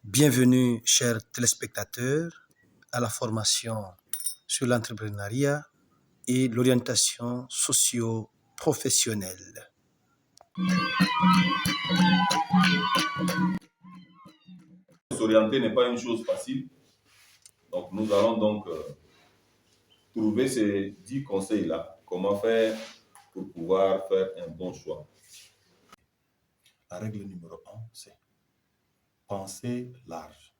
Bienvenue, chers téléspectateurs, à la formation sur l'entrepreneuriat et l'orientation socio-professionnelle. S'orienter n'est pas une chose facile. Donc, nous allons donc trouver ces 10 conseils-là. Comment faire pour pouvoir faire un bon choix. La règle numéro 1, c'est penser large,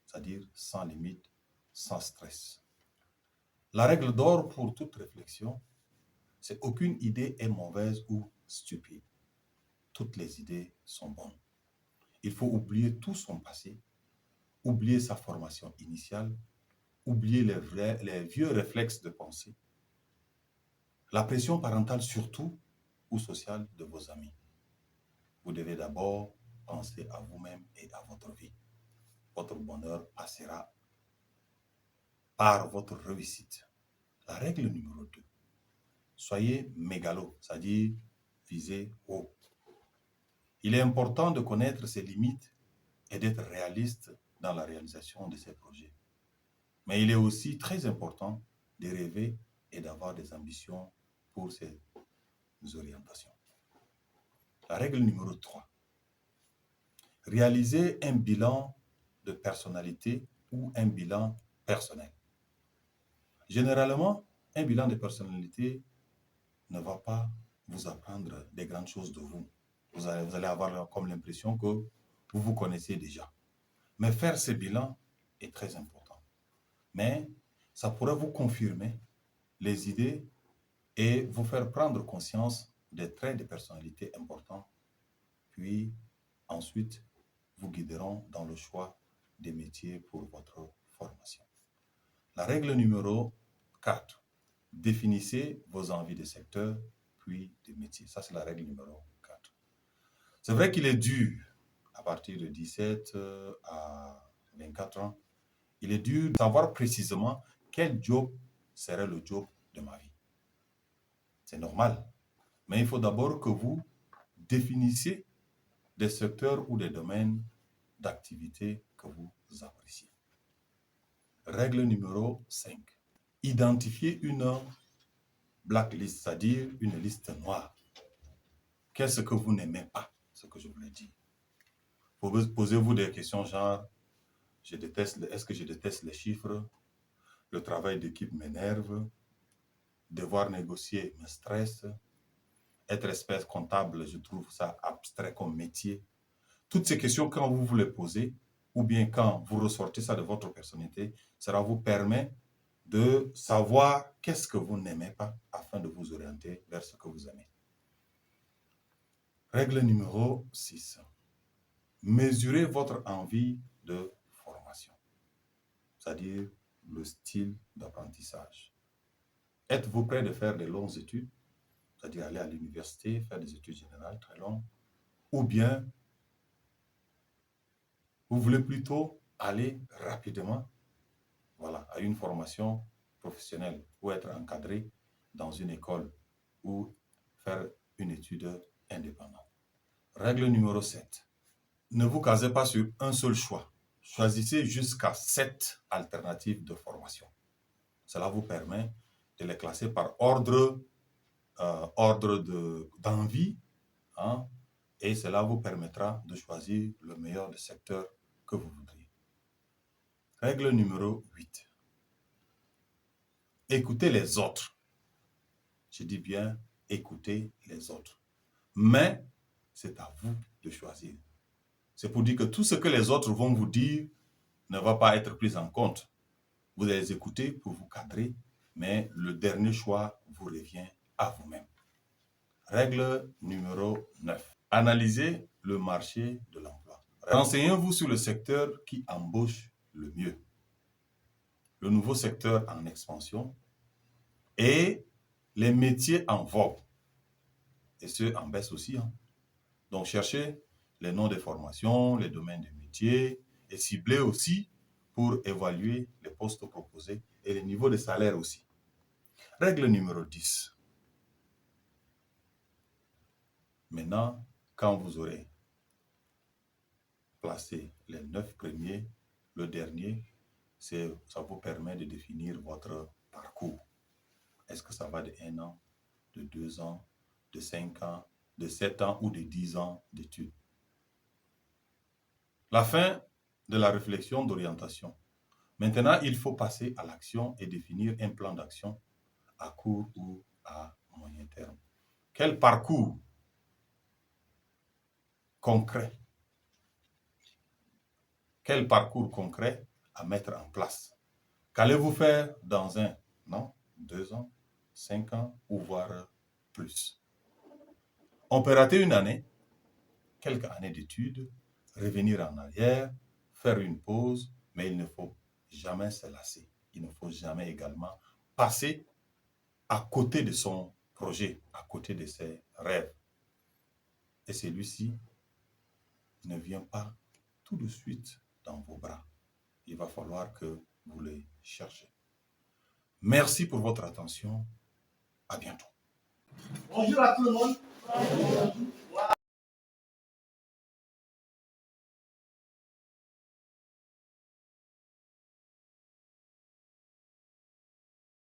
c'est-à-dire sans limite, sans stress. La règle d'or pour toute réflexion, c'est aucune idée est mauvaise ou stupide. Toutes les idées sont bonnes. Il faut oublier tout son passé, oublier sa formation initiale, oublier les vieux réflexes de pensée, la pression parentale surtout ou sociale de vos amis. Vous devez d'abord penser à vous-même et à votre vie. Votre bonheur passera par votre réussite. La règle numéro 2, soyez mégalo, c'est-à-dire visez haut. Il est important de connaître ses limites et d'être réaliste dans la réalisation de ses projets. Mais il est aussi très important de rêver et d'avoir des ambitions pour ces orientations. La règle numéro 3, réaliser un bilan de personnalité ou un bilan personnel. Généralement, un bilan de personnalité ne va pas vous apprendre des grandes choses de vous. Vous allez avoir comme l'impression que vous vous connaissez déjà. Mais faire ce bilan est très important. Mais ça pourrait vous confirmer les idées et vous faire prendre conscience des traits de personnalité importants. Puis ensuite, vous guideront dans le choix des métiers pour votre formation. La règle numéro 4, définissez vos envies de secteur, puis de métier. Ça, c'est la règle numéro 4. C'est vrai qu'il est dur, à partir de 17 à 24 ans, il est dur de savoir précisément quel job serait le job de ma vie. C'est normal. Mais il faut d'abord que vous définissiez des secteurs ou des domaines d'activité que vous appréciez. Règle numéro 5. Identifiez une blacklist, c'est-à-dire une liste noire. Qu'est-ce que vous n'aimez pas, ce que je voulais dire. Posez-vous des questions genre, est-ce que je déteste les chiffres? Le travail d'équipe m'énerve. Devoir négocier me stresse. Être expert comptable, je trouve ça abstrait comme métier. Toutes ces questions, quand vous vous les posez, ou bien quand vous ressortez ça de votre personnalité, cela vous permet de savoir qu'est-ce que vous n'aimez pas afin de vous orienter vers ce que vous aimez. Règle numéro 6. Mesurez votre envie de formation, c'est-à-dire le style d'apprentissage. Êtes-vous prêt de faire des longues études, c'est-à-dire aller à l'université, faire des études générales très longues, ou bien vous voulez plutôt aller rapidement à une formation professionnelle ou être encadré dans une école ou faire une étude indépendante. Règle numéro 7. Ne vous casez pas sur un seul choix. Choisissez jusqu'à 7 alternatives de formation. Cela vous permet de les classer par ordre d'envie, et cela vous permettra de choisir le meilleur des secteurs que vous voudriez. Règle numéro 8. Écoutez les autres. Je dis bien écoutez les autres. Mais c'est à vous de choisir. C'est pour dire que tout ce que les autres vont vous dire ne va pas être pris en compte. Vous allez les écouter pour vous cadrer, mais le dernier choix vous revient à vous-même. Règle numéro 9. Analysez le marché de l'emploi. Renseignez-vous sur le secteur qui embauche le mieux, le nouveau secteur en expansion et les métiers en vogue, et ceux en baisse aussi. Donc, cherchez les noms des formations, les domaines de métiers et ciblez aussi pour évaluer les postes proposés et les niveaux de salaire aussi. Règle numéro 10. Maintenant, quand vous aurez placez les 9 premiers. Le dernier, ça vous permet de définir votre parcours. Est-ce que ça va de 1 an, de 2 ans, de 5 ans, de 7 ans ou de 10 ans d'études? La fin de la réflexion d'orientation. Maintenant, il faut passer à l'action et définir un plan d'action à court ou à moyen terme. Quel parcours concret? Quel parcours concret à mettre en place? Qu'allez-vous faire dans 1 an, 2 ans, 5 ans ou voire plus? On peut rater une année, quelques années d'études, revenir en arrière, faire une pause, mais il ne faut jamais se lasser. Il ne faut jamais également passer à côté de son projet, à côté de ses rêves. Et celui-ci ne vient pas tout de suite dans vos bras. Il va falloir que vous le cherchez. Merci pour votre attention. À bientôt. Bonjour à tout le monde.